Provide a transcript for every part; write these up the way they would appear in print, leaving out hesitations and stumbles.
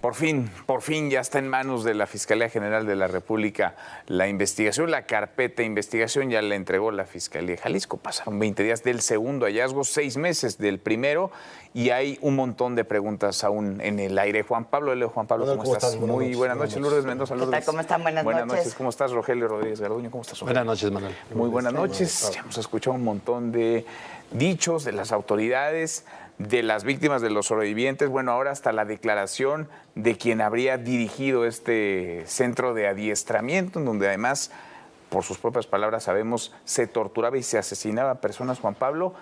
Por fin ya está en manos de la Fiscalía General de la República la investigación, la carpeta de investigación ya la entregó la Fiscalía de Jalisco. Pasaron 20 días del segundo hallazgo, 6 meses del primero y hay un montón de preguntas aún en el aire. Juan Pablo, ¿cómo estás? Muy buenas noches, Lourdes Mendoza. ¿Qué tal? ¿Cómo están? Buenas noches. ¿Cómo estás, Rogelio Rodríguez Garduño? ¿Cómo estás, Rogelio? Buenas noches, Manuel. Muy buenas noches. Ya hemos escuchado un montón de dichos de las autoridades, de las víctimas, de los sobrevivientes, bueno, ahora hasta la declaración de quien habría dirigido este centro de adiestramiento, en donde además, por sus propias palabras, sabemos, se torturaba y se asesinaba a personas, Juan Pablo,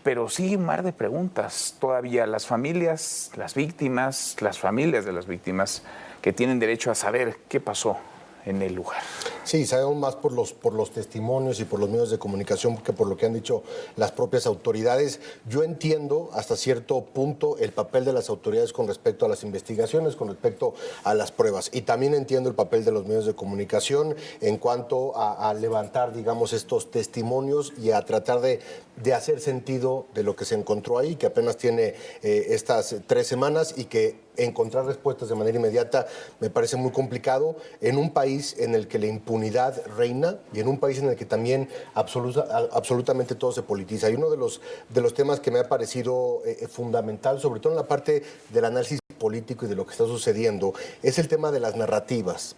pero sigue un mar de preguntas. Todavía las familias, las víctimas, las familias de las víctimas que tienen derecho a saber qué pasó en el lugar. Sí, sabemos más por los testimonios y por los medios de comunicación que por lo que han dicho las propias autoridades. Yo entiendo hasta cierto punto el papel de las autoridades con respecto a las investigaciones, con respecto a las pruebas. Y también entiendo el papel de los medios de comunicación en cuanto a levantar, digamos, estos testimonios y a tratar de hacer sentido de lo que se encontró ahí, que apenas tiene estas 3 semanas y que encontrar respuestas de manera inmediata me parece muy complicado en un país en el que la impunidad reina y en un país en el que también absolutamente todo se politiza. Y uno de los temas que me ha parecido fundamental, sobre todo en la parte del análisis político y de lo que está sucediendo, es el tema de las narrativas.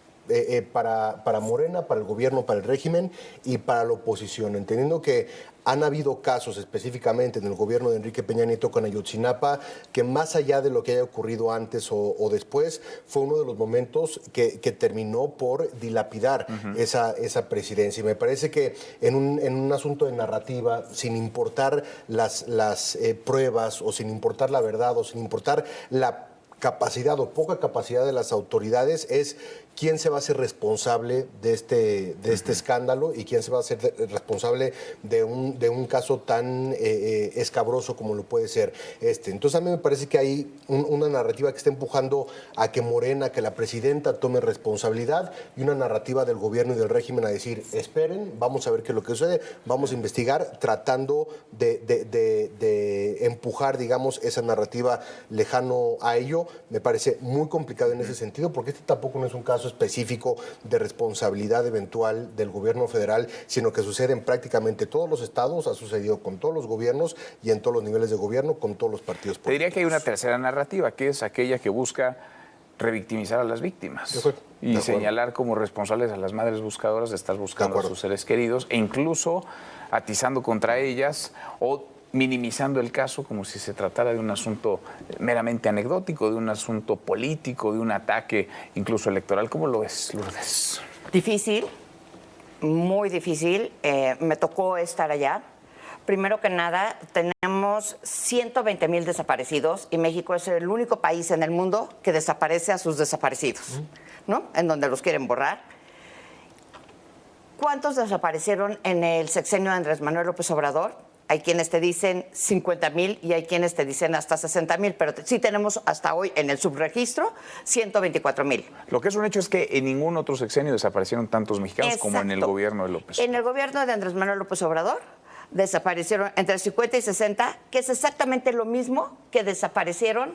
Para Morena, para el gobierno, para el régimen y para la oposición, entendiendo que han habido casos específicamente en el gobierno de Enrique Peña Nieto con Ayotzinapa que más allá de lo que haya ocurrido antes o después, fue uno de los momentos que terminó por dilapidar esa presidencia. Y me parece que en un asunto de narrativa, sin importar las pruebas o sin importar la verdad o sin importar la capacidad o poca capacidad de las autoridades, es quién se va a hacer responsable de este escándalo y quién se va a hacer responsable de un caso tan escabroso como lo puede ser este. Entonces a mí me parece que hay una narrativa que está empujando a que Morena, que la presidenta tome responsabilidad, y una narrativa del gobierno y del régimen a decir, esperen, vamos a ver qué es lo que sucede, vamos a investigar, tratando de empujar, digamos, esa narrativa lejano a ello. Me parece muy complicado en ese sentido, porque este tampoco no es un caso específico de responsabilidad eventual del gobierno federal, sino que sucede en prácticamente todos los estados, ha sucedido con todos los gobiernos y en todos los niveles de gobierno, con todos los partidos políticos. Te diría que hay una tercera narrativa, que es aquella que busca revictimizar a las víctimas y señalar como responsables a las madres buscadoras de estar buscando a sus seres queridos e incluso atizando contra ellas o minimizando el caso como si se tratara de un asunto meramente anecdótico, de un asunto político, de un ataque incluso electoral. ¿Cómo lo ves, Lourdes? Difícil, muy difícil. Me tocó estar allá. Primero que nada, tenemos 120,000 desaparecidos y México es el único país en el mundo que desaparece a sus desaparecidos, ¿no? En donde los quieren borrar. ¿Cuántos desaparecieron en el sexenio de Andrés Manuel López Obrador? Hay quienes te dicen 50,000 y hay quienes te dicen hasta 60,000, pero sí tenemos hasta hoy en el subregistro 124,000. Lo que es un hecho es que en ningún otro sexenio desaparecieron tantos mexicanos como en el gobierno de López Obrador. En el gobierno de Andrés Manuel López Obrador desaparecieron entre 50 y 60, que es exactamente lo mismo que desaparecieron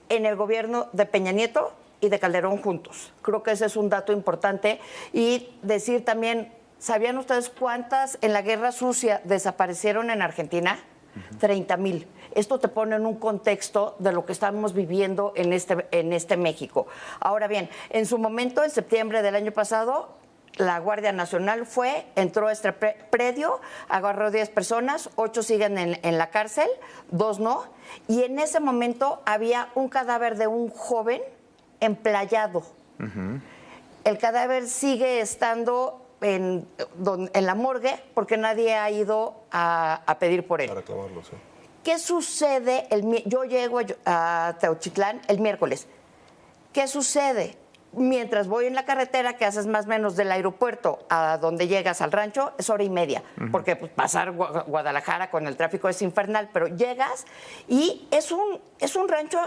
en el gobierno de Peña Nieto y de Calderón juntos. Creo que ese es un dato importante. Y decir también, ¿sabían ustedes cuántas en la Guerra Sucia desaparecieron en Argentina? 30,000. Esto te pone en un contexto de lo que estamos viviendo en este México. Ahora bien, en su momento, en septiembre del año pasado, la Guardia Nacional entró a este predio, agarró 10 personas, 8 siguen en la cárcel, 2 no, y en ese momento había un cadáver de un joven emplayado. El cadáver sigue estando en la morgue porque nadie ha ido a pedir por él. Para reclamarlo, sí. ¿Qué sucede? Yo llego a Teochitlán el miércoles. ¿Qué sucede? Mientras voy en la carretera, que haces más o menos del aeropuerto a donde llegas al rancho, es 1:30, porque pues, pasar Guadalajara con el tráfico es infernal, pero llegas y es un rancho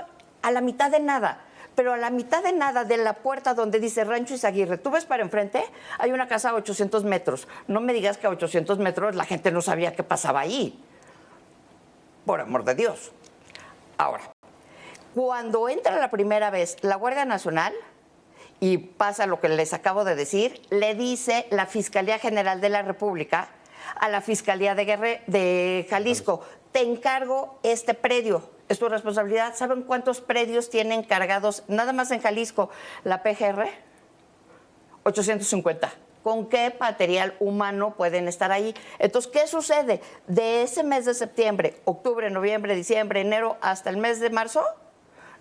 a la mitad de nada. Pero a la mitad de nada de la puerta donde dice Rancho Izaguirre, tú ves para enfrente, hay una casa a 800 metros. No me digas que a 800 metros la gente no sabía qué pasaba ahí. Por amor de Dios. Ahora, Cuando entra la primera vez la Guardia Nacional, y pasa lo que les acabo de decir, le dice la Fiscalía General de la República a la Fiscalía de Jalisco, te encargo este predio, es tu responsabilidad. ¿Saben cuántos predios tienen cargados nada más en Jalisco la PGR? 850. ¿Con qué material humano pueden estar ahí? Entonces, ¿qué sucede? De ese mes de septiembre, octubre, noviembre, diciembre, enero, hasta el mes de marzo,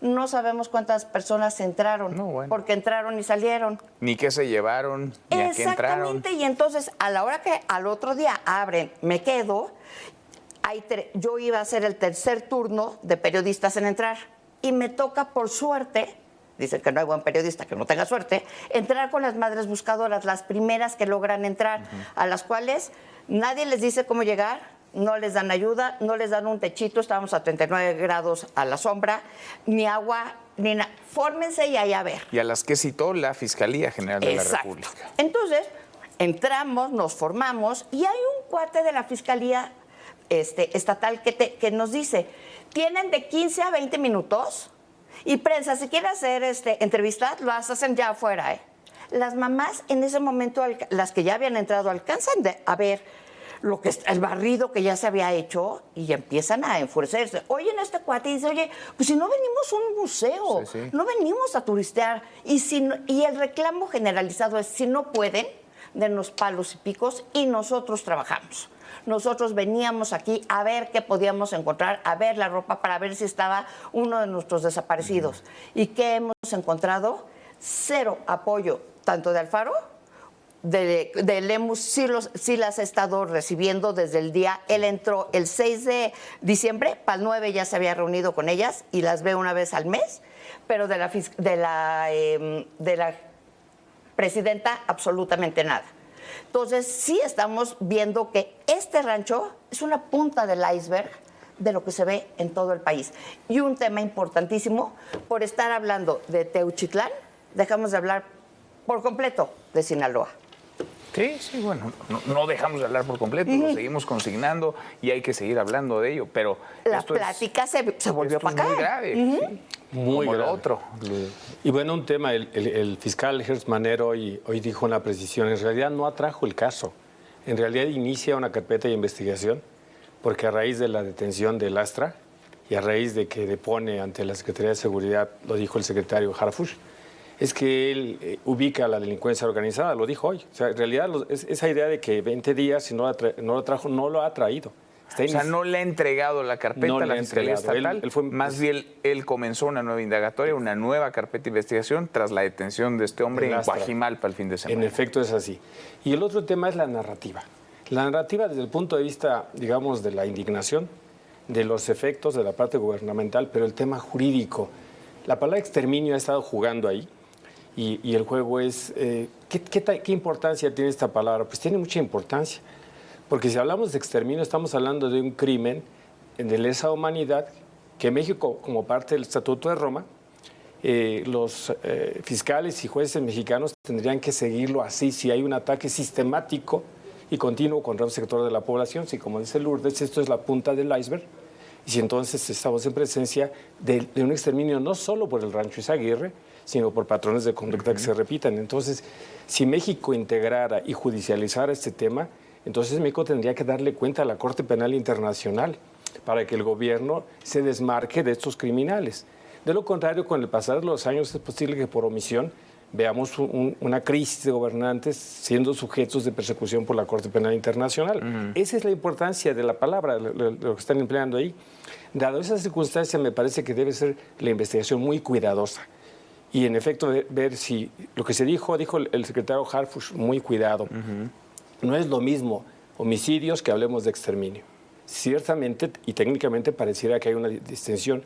no sabemos cuántas personas entraron, porque entraron y salieron. Ni qué se llevaron, ni a qué entraron. Exactamente, y entonces a la hora que al otro día abren, me quedo, yo iba a hacer el tercer turno de periodistas en entrar y me toca por suerte, dicen que no hay buen periodista que no tenga suerte, entrar con las madres buscadoras, las primeras que logran entrar, a las cuales nadie les dice cómo llegar, no les dan ayuda, no les dan un techito, estábamos a 39 grados a la sombra, ni agua, ni nada. Fórmense y ahí a ver. Y a las que citó la Fiscalía General de la República. Entonces, entramos, nos formamos y hay un cuate de la Fiscalía estatal que nos dice, tienen de 15 a 20 minutos y prensa, si quiere hacer entrevistas, las hacen ya afuera. Las mamás en ese momento, las que ya habían entrado, alcanzan a ver lo que el barrido que ya se había hecho y empiezan a enfurecerse. Oye, este cuate dice, oye, pues si no venimos a un museo, no venimos a turistear. Y el reclamo generalizado es, si no pueden, denos palos y picos y nosotros trabajamos. Nosotros veníamos aquí a ver qué podíamos encontrar, a ver la ropa para ver si estaba uno de nuestros desaparecidos. ¿Y qué hemos encontrado? Cero apoyo, tanto de Alfaro, de Lemus, sí las ha estado recibiendo desde el día. Él entró el 6 de diciembre, para el 9 ya se había reunido con ellas y las ve una vez al mes, pero de la presidenta absolutamente nada. Entonces sí estamos viendo que este rancho es una punta del iceberg de lo que se ve en todo el país. Y un tema importantísimo, por estar hablando de Teuchitlán, dejamos de hablar por completo de Sinaloa. Sí, bueno, no dejamos de hablar por completo, lo seguimos consignando y hay que seguir hablando de ello, pero la plática se volvió para acá. Es muy grave, sí, muy como grave. lo otro. Y bueno, un tema, el fiscal Hertz Manero hoy dijo en la precisión, en realidad no atrajo el caso, en realidad inicia una carpeta de investigación, porque a raíz de la detención de Lastra y a raíz de que depone ante la Secretaría de Seguridad, lo dijo el secretario Harfuch, es que él ubica a la delincuencia organizada, lo dijo hoy. O sea, en realidad esa idea de que 20 días y no lo trajo, no lo ha traído. O sea, no le ha entregado la carpeta a la Fiscalía Estatal. Más bien, él comenzó una nueva indagatoria, una nueva carpeta de investigación tras la detención de este hombre en Guajimalpa el fin de semana. En efecto es así. Y el otro tema es la narrativa. La narrativa desde el punto de vista, digamos, de la indignación, de los efectos de la parte gubernamental, pero el tema jurídico. La palabra exterminio ha estado jugando ahí. Y el juego es, ¿qué importancia tiene esta palabra? Pues tiene mucha importancia, porque si hablamos de exterminio estamos hablando de un crimen de lesa humanidad que México, como parte del Estatuto de Roma, los fiscales y jueces mexicanos tendrían que seguirlo así si hay un ataque sistemático y continuo contra un sector de la población, si como dice Lourdes, esto es la punta del iceberg, y si entonces estamos en presencia de un exterminio no solo por el Rancho Izaguirre, sino por patrones de conducta que se repitan. Entonces, si México integrara y judicializara este tema, entonces México tendría que darle cuenta a la Corte Penal Internacional para que el gobierno se desmarque de estos criminales. De lo contrario, con el pasar de los años es posible que por omisión veamos una crisis de gobernantes siendo sujetos de persecución por la Corte Penal Internacional. Esa es la importancia de la palabra, lo que están empleando ahí. Dado esa circunstancia, me parece que debe ser la investigación muy cuidadosa. Y en efecto, ver si lo que se dijo el secretario Harfuch, muy cuidado. No es lo mismo homicidios que hablemos de exterminio. Ciertamente y técnicamente pareciera que hay una distinción,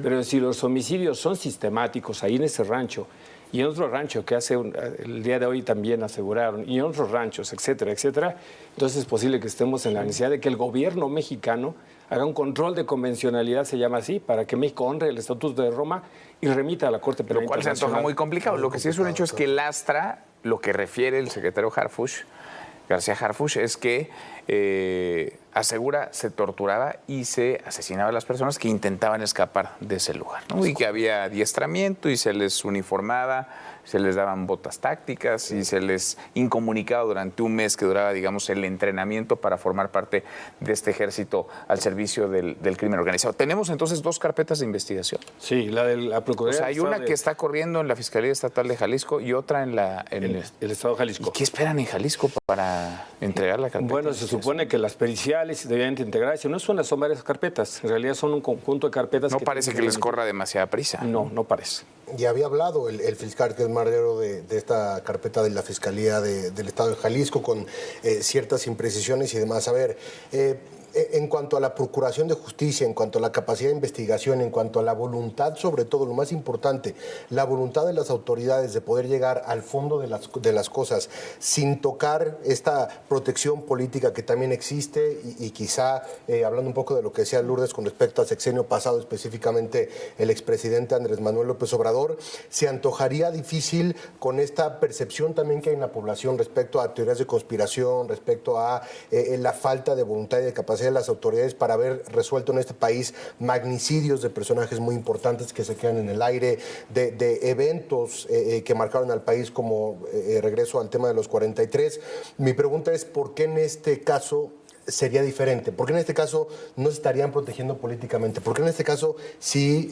pero si los homicidios son sistemáticos ahí en ese rancho y en otro rancho que el día de hoy también aseguraron, y en otros ranchos, etcétera, etcétera, entonces es posible que estemos en la necesidad de que el gobierno mexicano haga un control de convencionalidad, se llama así, para que México honre el Estatuto de Roma y remita a la Corte Penal Internacional. Lo cual se antoja muy complicado. Lo que sí es un hecho es que Lastra, lo que refiere el secretario García Harfuch, es que asegura se torturaba y se asesinaba a las personas que intentaban escapar de ese lugar, ¿no? Y que había adiestramiento y se les uniformaba, se les daban botas tácticas y se les incomunicaba durante un mes que duraba, digamos, el entrenamiento para formar parte de este ejército al servicio del crimen organizado. Tenemos entonces 2 carpetas de investigación. Sí, la de la Procuraduría. O sea, hay una que está corriendo en la Fiscalía Estatal de Jalisco y otra en el Estado de Jalisco. ¿Y qué esperan en Jalisco para entregar la carpeta? Bueno, se supone que las periciales debían integrarse. No son varias carpetas, en realidad son un conjunto de carpetas. No parece que les corra demasiada prisa. No, no parece. Y había hablado el fiscal que es Marrero de esta carpeta de la Fiscalía del Estado de Jalisco con ciertas imprecisiones y demás. A ver, en cuanto a la procuración de justicia, en cuanto a la capacidad de investigación, en cuanto a la voluntad, sobre todo, lo más importante, la voluntad de las autoridades de poder llegar al fondo de las cosas sin tocar esta protección política que también existe y quizá, hablando un poco de lo que decía Lourdes con respecto al sexenio pasado, específicamente el expresidente Andrés Manuel López Obrador, se antojaría difícil con esta percepción también que hay en la población respecto a teorías de conspiración, respecto a la falta de voluntad y de capacidad de las autoridades para haber resuelto en este país magnicidios de personajes muy importantes que se quedan en el aire, de eventos que marcaron al país como regreso al tema de los 43. Mi pregunta es, ¿por qué en este caso sería diferente? ¿Por qué en este caso no se estarían protegiendo políticamente? ¿Por qué en este caso sí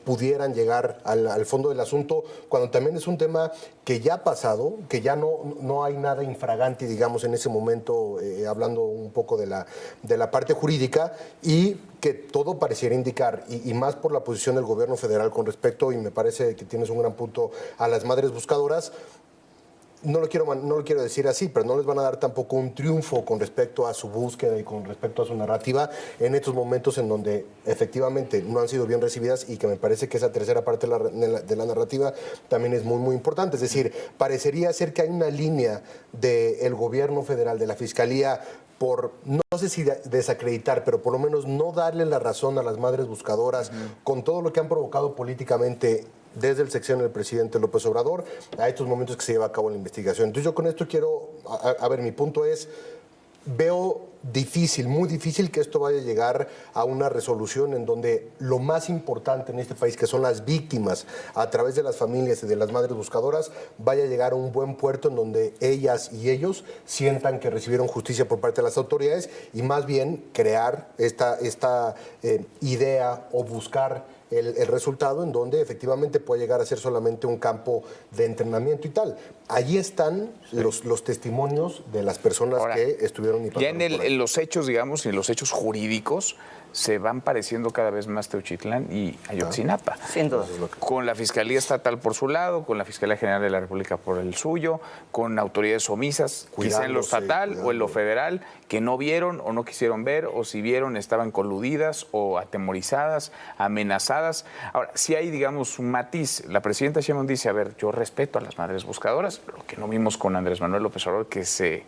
pudieran llegar al fondo del asunto cuando también es un tema que ya ha pasado, que ya no hay nada infragante, digamos, en ese momento, hablando un poco de la parte jurídica, y que todo pareciera indicar, y más por la posición del gobierno federal con respecto, y me parece que tienes un gran punto, a las madres buscadoras? No lo quiero decir así, pero no les van a dar tampoco un triunfo con respecto a su búsqueda y con respecto a su narrativa en estos momentos en donde efectivamente no han sido bien recibidas, y que me parece que esa tercera parte de la narrativa también es muy, muy importante. Es decir, parecería ser que hay una línea del gobierno federal, de la Fiscalía, por, no sé si desacreditar, pero por lo menos no darle la razón a las madres buscadoras con todo lo que han provocado políticamente desde el sexenio del presidente López Obrador a estos momentos que se lleva a cabo la investigación. Entonces yo con esto quiero, a ver, mi punto es, veo difícil, muy difícil que esto vaya a llegar a una resolución en donde lo más importante en este país, que son las víctimas, a través de las familias y de las madres buscadoras, vaya a llegar a un buen puerto en donde ellas y ellos sientan que recibieron justicia por parte de las autoridades, y más bien crear esta idea o buscar el resultado en donde efectivamente puede llegar a ser solamente un campo de entrenamiento y tal. Allí están los testimonios de las personas que estuvieron y ya en los hechos, digamos, y en los hechos jurídicos se van pareciendo cada vez más Teuchitlán y Ayotzinapa. Sin duda. Con la Fiscalía Estatal por su lado, con la Fiscalía General de la República por el suyo, con autoridades omisas, quizá en lo estatal o en lo federal, que no vieron o no quisieron ver, o si vieron estaban coludidas o atemorizadas, amenazadas. Ahora, si hay, digamos, un matiz. La presidenta Sheinbaum dice, a ver, yo respeto a las madres buscadoras, lo que no vimos con Andrés Manuel López Obrador, que se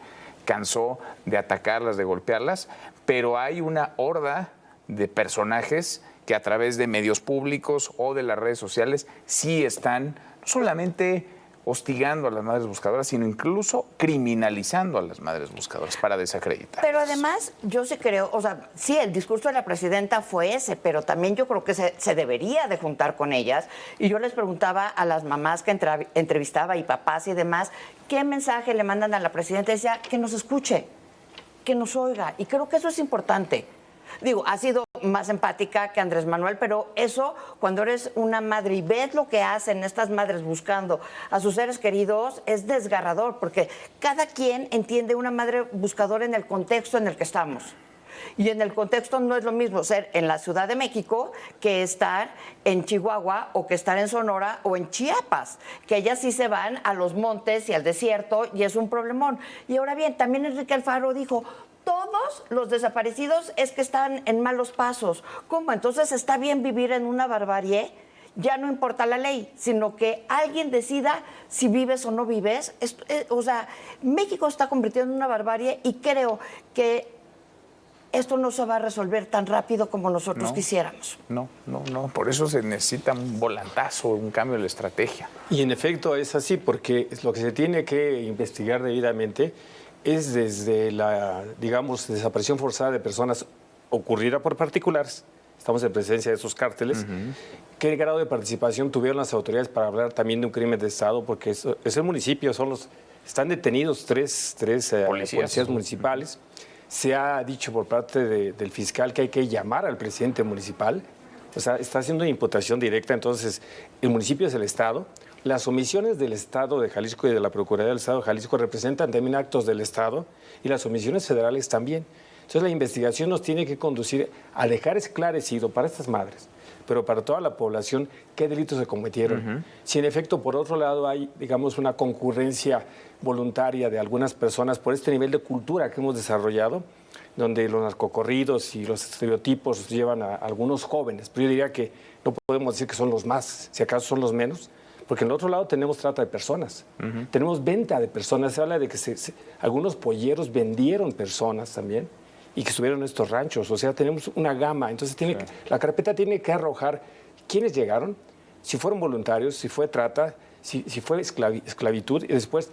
cansó de atacarlas, de golpearlas, pero hay una horda de personajes que a través de medios públicos o de las redes sociales sí están no solamente hostigando a las madres buscadoras, sino incluso criminalizando a las madres buscadoras para desacreditar. Pero además, yo sí creo, o sea, sí, el discurso de la presidenta fue ese, pero también yo creo que se debería de juntar con ellas. Y yo les preguntaba a las mamás que entrevistaba y papás y demás, ¿qué mensaje le mandan a la presidenta? Decía, que nos escuche, que nos oiga. Y creo que eso es importante. Digo, ha sido más empática que Andrés Manuel, pero eso, cuando eres una madre y ves lo que hacen estas madres buscando a sus seres queridos, es desgarrador, porque cada quien entiende una madre buscadora en el contexto en el que estamos. Y en el contexto no es lo mismo ser en la Ciudad de México que estar en Chihuahua o que estar en Sonora o en Chiapas, que ellas sí se van a los montes y al desierto y es un problemón. Y ahora bien, también Enrique Alfaro dijo, todos los desaparecidos es que están en malos pasos. ¿Cómo? Entonces está bien vivir en una barbarie. Ya no importa la ley, sino que alguien decida si vives o no vives. O sea, México está convirtiendo en una barbarie y creo que esto no se va a resolver tan rápido como nosotros quisiéramos. No. Por eso se necesita un volantazo, un cambio de la estrategia. Y en efecto es así, porque es lo que se tiene que investigar debidamente, es desde la, digamos, desaparición forzada de personas ocurrida por particulares, estamos en presencia de esos cárteles, qué grado de participación tuvieron las autoridades para hablar también de un crimen de Estado, porque es el municipio, están detenidos tres policías municipales. Se ha dicho por parte del fiscal que hay que llamar al presidente municipal, o sea, está haciendo una imputación directa, entonces el municipio es el Estado. Las omisiones del Estado de Jalisco y de la Procuraduría del Estado de Jalisco representan también actos del Estado y las omisiones federales también. Entonces la investigación nos tiene que conducir a dejar esclarecido para estas madres, pero para toda la población, qué delitos se cometieron. Si en efecto, por otro lado, hay, digamos, una concurrencia voluntaria de algunas personas por este nivel de cultura que hemos desarrollado, donde los narcocorridos y los estereotipos llevan a algunos jóvenes, pero yo diría que no podemos decir que son los más, si acaso son los menos, porque en el otro lado tenemos trata de personas, tenemos venta de personas, se habla de que algunos polleros vendieron personas también, y que estuvieron en estos ranchos, o sea, tenemos una gama, entonces la carpeta tiene que arrojar quiénes llegaron, si fueron voluntarios, si fue trata, si fue esclavitud, y después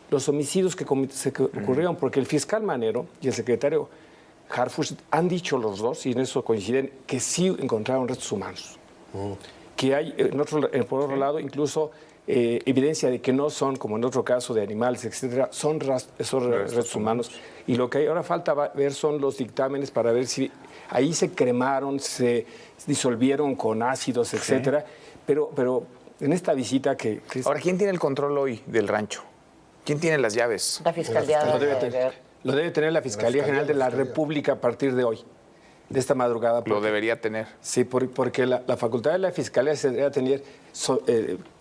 los homicidios que ocurrieron, porque el fiscal Manero y el secretario Harfuch han dicho los dos, y en eso coinciden, que sí encontraron restos humanos, que hay, por otro lado, incluso evidencia de que no son, como en otro caso de animales, etcétera, son esos restos humanos. Y lo que ahora falta ver son los dictámenes para ver si ahí se cremaron, se disolvieron con ácidos, etcétera. Pero en esta visita que Ahora, ¿quién tiene el control hoy del rancho? ¿Quién tiene las llaves? La Fiscalía lo debe tener la Fiscalía General de la República a partir de hoy, de esta madrugada. Lo debería tener. Sí, porque la facultad de la Fiscalía se debería tener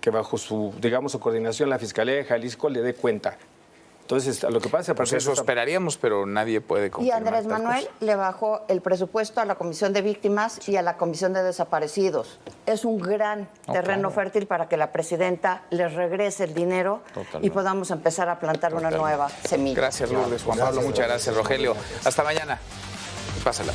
que bajo su, digamos, su coordinación la Fiscalía de Jalisco le dé cuenta. Entonces, lo que pasa... Pues eso esperaríamos, pero nadie puede Y confirmar. Andrés Manuel le bajó el presupuesto a la Comisión de Víctimas y a la Comisión de Desaparecidos. Es un gran terreno fértil para que la presidenta les regrese el dinero y podamos empezar a plantar una nueva semilla. Gracias, Lourdes. Juan Pablo, muchas gracias. Rogelio, hasta mañana. Pásala.